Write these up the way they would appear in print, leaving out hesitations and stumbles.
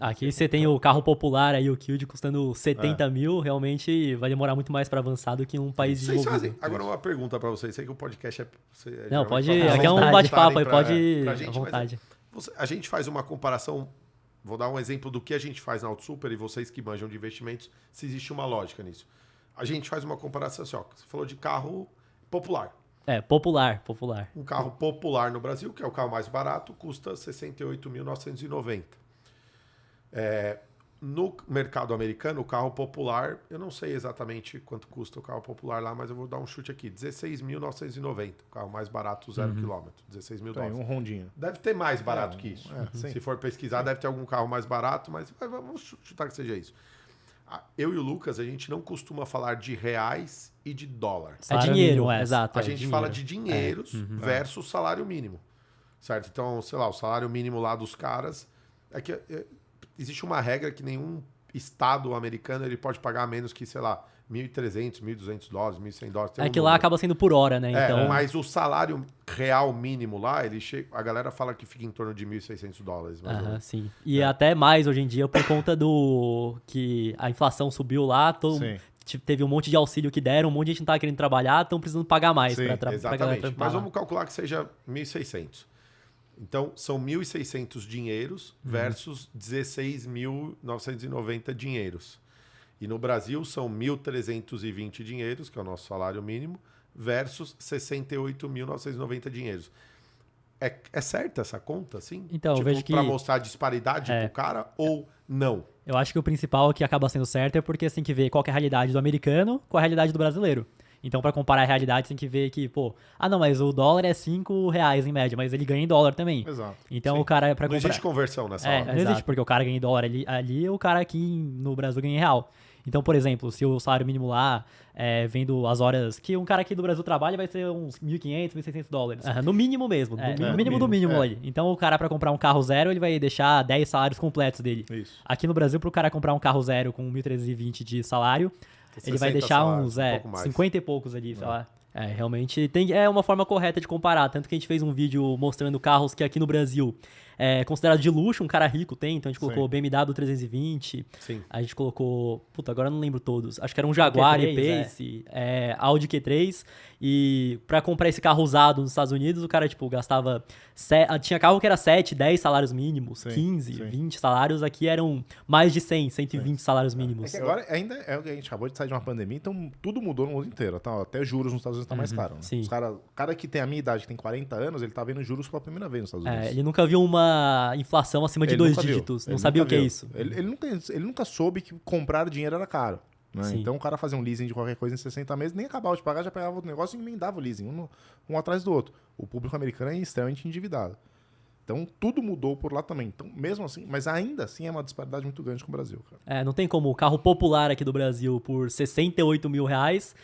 Aqui você tem o carro popular aí, o Kwid, custando 70 mil, realmente vai demorar muito mais para avançar do que um país desenvolvido. Agora uma pergunta para vocês, sei que o podcast Não, pode, geralmente aqui é um bate-papo aí, pode pra à gente, vontade. A gente faz uma comparação, vou dar um exemplo do que a gente faz na AutoSuper e vocês que manjam de investimentos, se existe uma lógica nisso. A gente faz uma comparação assim, ó, você falou de carro popular. Popular. Um carro popular no Brasil, que é o carro mais barato, custa R$ 68.990. No mercado americano, o carro popular, eu não sei exatamente quanto custa o carro popular lá, mas eu vou dar um chute aqui, 16.990, o carro mais barato, 0 km, 16 mil dólares. Um rondinho. Deve ter mais barato que isso. Sim. Se for pesquisar, deve ter algum carro mais barato, mas vamos chutar que seja isso. Eu e o Lucas, a gente não costuma falar de reais e de dólar. É dinheiro, exato. A gente fala de dinheiros versus salário mínimo, certo? Então, sei lá, o salário mínimo lá dos caras... existe uma regra que nenhum estado americano ele pode pagar menos que, sei lá, 1.300, 1.200 dólares, 1.100 dólares. Que lá acaba sendo por hora, né? Então... Mas o salário real mínimo lá, a galera fala que fica em torno de 1.600 dólares. Sim. E até mais hoje em dia por conta do que a inflação subiu lá, teve um monte de auxílio que deram, um monte de gente não tá querendo trabalhar, estão precisando pagar mais para exatamente. Mas vamos calcular que seja 1.600. Então, são 1.600 dinheiros versus 16.990 dinheiros. E no Brasil são 1.320 dinheiros, que é o nosso salário mínimo, versus 68.990 dinheiros. É certa essa conta, assim? Então, eu vejo que... Para mostrar a disparidade pro cara ou não? Eu acho que o principal que acaba sendo certo é porque você tem que ver qual que é a realidade do americano com a realidade do brasileiro. Então, para comparar a realidade, você tem que ver que, não, mas o dólar é R$5 em média, mas ele ganha em dólar também. Exato. Então, o cara, para comprar... Não existe conversão nessa hora. Não existe, porque o cara ganha em dólar ali o cara aqui no Brasil ganha em real. Então, por exemplo, se o salário mínimo lá, vendo as horas que um cara aqui do Brasil trabalha, vai ser uns 1.500, 1.600 dólares. No mínimo mesmo. No mínimo do mínimo ali. Então, o cara, para comprar um carro zero, ele vai deixar 10 salários completos dele. Isso. Aqui no Brasil, pro cara comprar um carro zero com 1.320 de salário, ele vai deixar uns 50 e poucos ali, sei lá. Realmente é uma forma correta de comparar. Tanto que a gente fez um vídeo mostrando carros que aqui no Brasil é considerado de luxo, um cara rico tem. Então a gente colocou BMW 320. Sim. A gente colocou... agora eu não lembro todos. Acho que era um Jaguar E-Pace, Audi Q3. E pra comprar esse carro usado nos Estados Unidos, o cara, gastava... Tinha carro que era 7, 10 salários mínimos, 15, 20 salários. Aqui eram mais de 100, 120 salários mínimos. É que agora ainda é o que a gente acabou de sair de uma pandemia, então tudo mudou no mundo inteiro. Tá? Até juros nos Estados Unidos tá mais caro. Né? Sim. O cara que tem a minha idade, que tem 40 anos, ele tá vendo juros pela primeira vez nos Estados Unidos. Ele nunca viu uma inflação acima de 2 dígitos. Não sabia o que é isso. Ele nunca soube que comprar dinheiro era caro. Né? Então o cara fazia um leasing de qualquer coisa em 60 meses, nem acabava de pagar, já pegava outro negócio e emendava o leasing, um atrás do outro. O público americano é extremamente endividado. Então tudo mudou por lá também. Então, mesmo assim, mas ainda assim é uma disparidade muito grande com o Brasil. Cara. Não tem como o carro popular aqui do Brasil por 68 mil reais.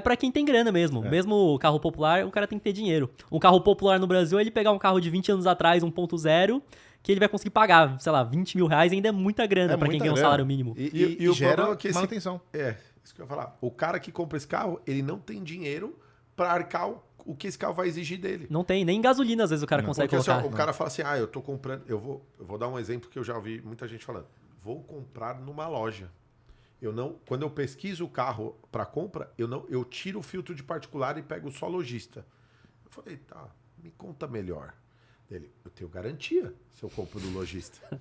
Pra quem tem grana mesmo. Mesmo o carro popular, o cara tem que ter dinheiro. Um carro popular no Brasil é ele pegar um carro de 20 anos atrás, 1.0, que ele vai conseguir pagar, sei lá, 20 mil reais ainda é muita grana pra quem ganha um salário mínimo. E o gera manutenção. Isso que eu ia falar. O cara que compra esse carro, ele não tem dinheiro pra arcar o que esse carro vai exigir dele. Não tem, nem gasolina às vezes o cara consegue colocar. Assim, o cara fala assim, eu tô comprando, eu vou dar um exemplo que eu já ouvi muita gente falando. Vou comprar numa loja. Quando eu pesquiso o carro para compra, eu tiro o filtro de particular e pego só lojista. Eu falei, tá, me conta melhor. Ele, eu tenho garantia se eu compro do lojista. Eu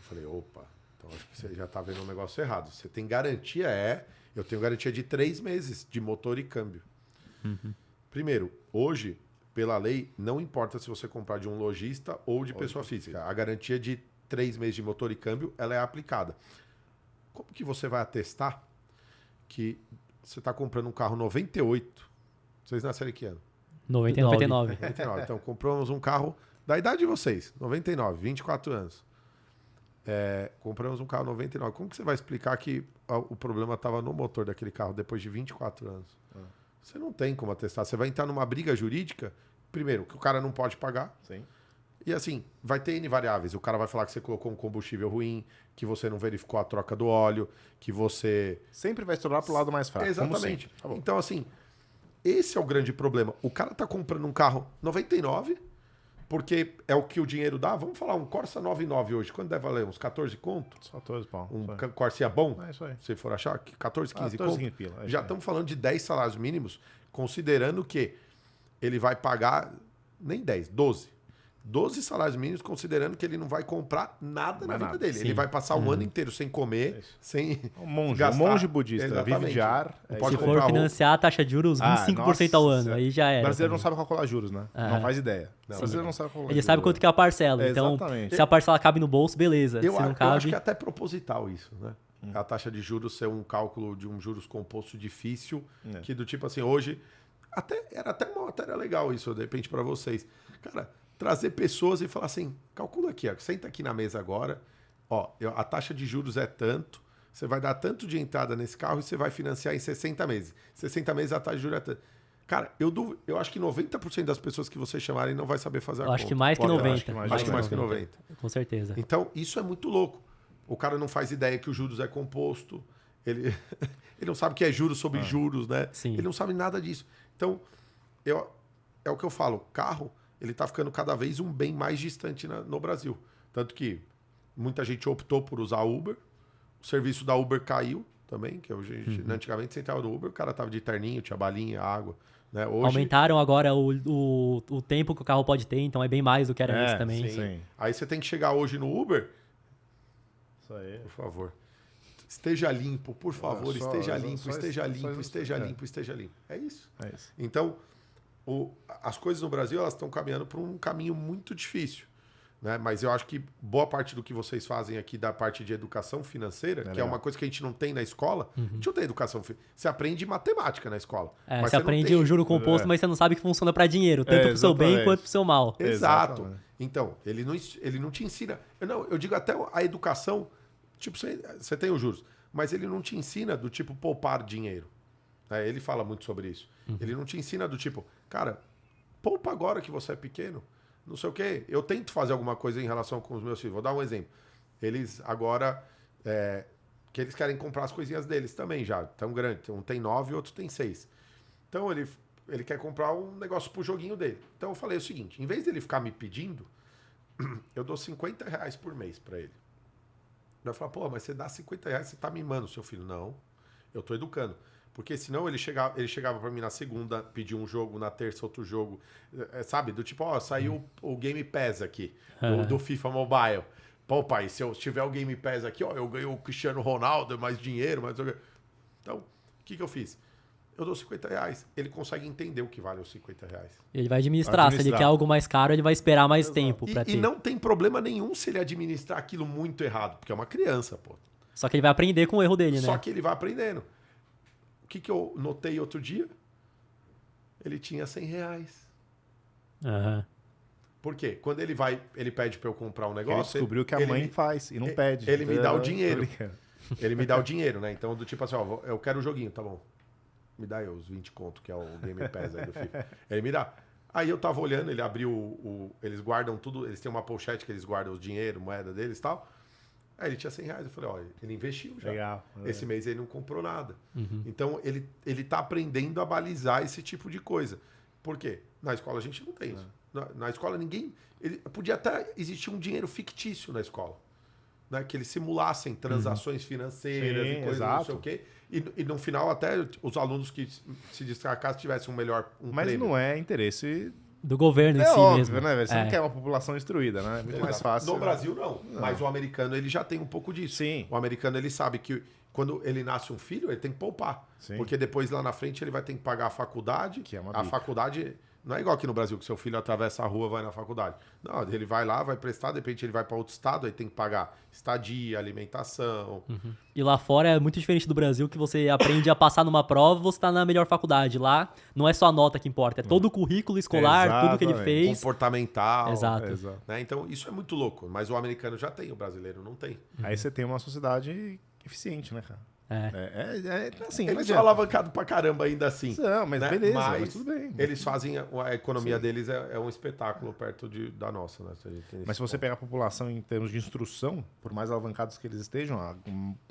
falei, opa, então acho que você já tá vendo um negócio errado. Você tem garantia? Eu tenho garantia de 3 meses de motor e câmbio. Primeiro, hoje, pela lei, não importa se você comprar de um lojista ou de pessoa física. A garantia de 3 meses de motor e câmbio, ela é aplicada. Como que você vai atestar que você está comprando um carro 98? Vocês nasceram em que ano? 99. Então, compramos um carro da idade de vocês, 99, 24 anos. Compramos um carro 99. Como que você vai explicar que o problema estava no motor daquele carro depois de 24 anos? Você não tem como atestar. Você vai entrar numa briga jurídica, primeiro, que o cara não pode pagar. Sim. E assim, vai ter N variáveis. O cara vai falar que você colocou um combustível ruim, que você não verificou a troca do óleo, que você... Sempre vai estourar pro lado mais fraco. Exatamente. Então, assim, esse é o grande problema. O cara tá comprando um carro 99, Porque é o que o dinheiro dá. Vamos falar, um Corsa 99 hoje, quanto deve valer? Uns 14 conto? Só 14 pau. Um Corsinha bom? É isso aí. Se for achar, 14, 15 14 conto. pila, Já estamos falando de 10 salários mínimos, considerando que ele vai pagar nem 10, 12. 12 salários mínimos, considerando que ele não vai comprar nada na vida dele. Sim. Ele vai passar um ano inteiro sem comer, sem Um monge, gastar. um monge budista, Exatamente. vive de ar. Não É pode Se isso aí. for comprar financiar a taxa de juros 25% ao nossa ano, senhora. aí já O era. brasileiro não também. sabe calcular juros, né? Não faz ideia. O brasileiro não sabe calcular Ele sabe juros. quanto que é a parcela. É, Então, exatamente. se a parcela cabe no bolso, beleza. Eu Se não acho cabe... que é até proposital isso, né? A taxa de juros ser um cálculo de um juros composto difícil, que do tipo assim, hoje, era até uma matéria legal isso, de repente, para vocês. Cara, trazer pessoas e falar assim, calcula aqui, ó, senta aqui na mesa agora, ó, a taxa de juros é tanto, você vai dar tanto de entrada nesse carro e você vai financiar em 60 meses. 60 meses a taxa de juros é tanto. Cara, eu acho que 90% das pessoas que vocês chamarem não vai saber fazer a Eu conta. acho que mais que Pode, 90. Acho que mais que 90. Com certeza. Então, isso é muito louco. O cara não faz ideia que o juros é composto, ele não sabe que é juros sobre juros, né? Sim. Ele não sabe nada disso. Então, é o que eu falo, carro, ele está ficando cada vez um bem mais distante no Brasil. Tanto que muita gente optou por usar Uber, o serviço da Uber caiu também, que hoje, antigamente você entrava no Uber, o cara tava de terninho, tinha balinha, água. Né? Hoje, Aumentaram agora o tempo que o carro pode ter, então é bem mais do que era antes também. Sim. Aí você tem que chegar hoje no Uber, Isso aí. por favor. Esteja limpo, por favor, esteja limpo, só esteja isso, limpo, só esteja isso. limpo, esteja limpo. É isso. É isso. Então, as coisas no Brasil elas estão caminhando por um caminho muito difícil. Né? Mas eu acho que boa parte do que vocês fazem aqui da parte de educação financeira, que legal. é uma coisa que a gente não tem na escola, a gente não tem educação financeira. Você aprende matemática na escola. É, mas você não aprende tem- o juro composto, mas você não sabe que funciona para dinheiro, tanto pro seu bem exatamente. quanto pro seu mal. Exato. Exatamente. Então, ele não te ensina. Eu digo até a educação, tipo, você tem os juros, mas ele não te ensina do tipo poupar dinheiro. Né? Ele fala muito sobre isso. Ele não te ensina do tipo, cara, poupa agora que você é pequeno. Não sei o quê. Eu tento fazer alguma coisa em relação com os meus filhos. Vou dar um exemplo. Eles agora, que eles querem comprar as coisinhas deles também já. Tão grande. Um tem 9 e outro tem 6. Então ele quer comprar um negócio pro joguinho dele. Então eu falei o seguinte, em vez dele ficar me pedindo, eu dou R$50 por mês para ele. Vai falar, pô, mas você dá R$50, você tá mimando seu filho. Não, eu tô educando. Porque senão ele chegava para mim na segunda, pedia um jogo, na terça outro jogo. Sabe, do tipo, ó, saiu o Game Pass aqui, do FIFA Mobile. Pô, pai, se eu tiver o Game Pass aqui, ó, eu ganho o Cristiano Ronaldo, mais dinheiro, mais... Então, o que eu fiz? Eu dou R$50. Ele consegue entender o que vale os R$50. Ele vai administrar. Se ele quer algo mais caro, ele vai esperar mais tempo para ter. E não tem problema nenhum se ele administrar aquilo muito errado, porque é uma criança, pô. Só que ele vai aprender com o erro dele, né? Só que ele vai aprendendo. O que eu notei outro dia? Ele tinha R$100. Aham. Por quê? Quando ele pede para eu comprar um Ele negócio... descobriu que a mãe faz e não pede. Ele me dá o Tô dinheiro. brincando. Ele me dá o dinheiro, né? Então, do tipo assim, ó, eu quero o joguinho, tá bom. Me dá aí os 20 conto, que é o Game Pass aí do FIFA. Ele me dá. Aí eu tava olhando, ele abriu eles guardam tudo, eles têm uma pochete que eles guardam os dinheiro, moeda deles e tal. Aí ele tinha R$100. Eu falei, ó, ele investiu já. Legal. Esse mês ele não comprou nada. Então, ele tá aprendendo a balizar esse tipo de coisa. Por quê? Na escola a gente não tem isso. Na escola ninguém... Podia até existir um dinheiro fictício na escola. Né? Que eles simulassem transações financeiras Sim, e coisas, exato. não sei o quê. E no final até os alunos que se destacassem tivessem um Mas prêmio. não é interesse... Do governo em É si óbvio, mesmo. né, velho? Você É. não quer uma população instruída, né? É muito mais fácil. No Brasil, não. Mas o americano, ele já tem um pouco disso. Sim. O americano, ele sabe que quando ele nasce um filho, ele tem que poupar. Sim. Porque depois, lá na frente, ele vai ter que pagar a faculdade. Que é uma a bica. faculdade não é igual aqui no Brasil, que seu filho atravessa a rua e vai na faculdade. Não, ele vai lá, vai prestar, de repente ele vai para outro estado, aí tem que pagar estadia, alimentação. E lá fora é muito diferente do Brasil, que você aprende a passar numa prova, você tá na melhor faculdade. Lá não é só a nota que importa, é todo o currículo escolar, tudo que ele Exatamente. fez. Comportamental. Exato. Exato. Né? Então, isso é muito louco. Mas o americano já tem, o brasileiro não tem. Aí você tem uma sociedade eficiente, né, cara? Assim, Eles são alavancados pra caramba ainda assim. Não, mas né? beleza, mas mas tudo bem. Eles fazem, a economia deles é um espetáculo perto da nossa, né? Mas se você pegar a população em termos de instrução, por mais alavancados que eles estejam, a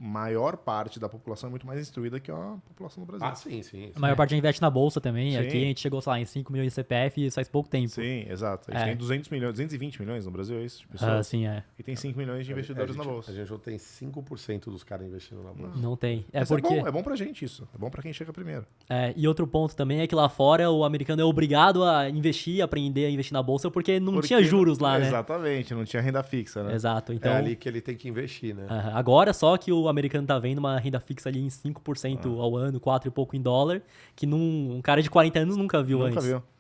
maior parte da população é muito mais instruída que a população do Brasil. Ah, sim. A maior parte investe na bolsa também. Sim. Aqui a gente chegou, sei lá, em 5 milhões de CPF faz pouco tempo. Sim, exato. A gente tem 200 milhões, 220 milhões no Brasil, é isso? De pessoas. Sim, é. E tem 5 milhões de investidores na bolsa. A gente não tem 5% dos caras investindo na bolsa. Não tem. Mas porque... é bom pra gente isso. É bom pra quem chega primeiro. E outro ponto também é que lá fora o americano é obrigado a investir, aprender a investir na bolsa, porque não tinha juros lá, né? Exatamente, não tinha renda fixa, né? Exato. Então, É ali que ele tem que investir, né? agora só que o americano tá vendo uma renda fixa ali em 5% ao ano, 4 e pouco em dólar, que um cara de 40 anos nunca viu antes. Nunca viu.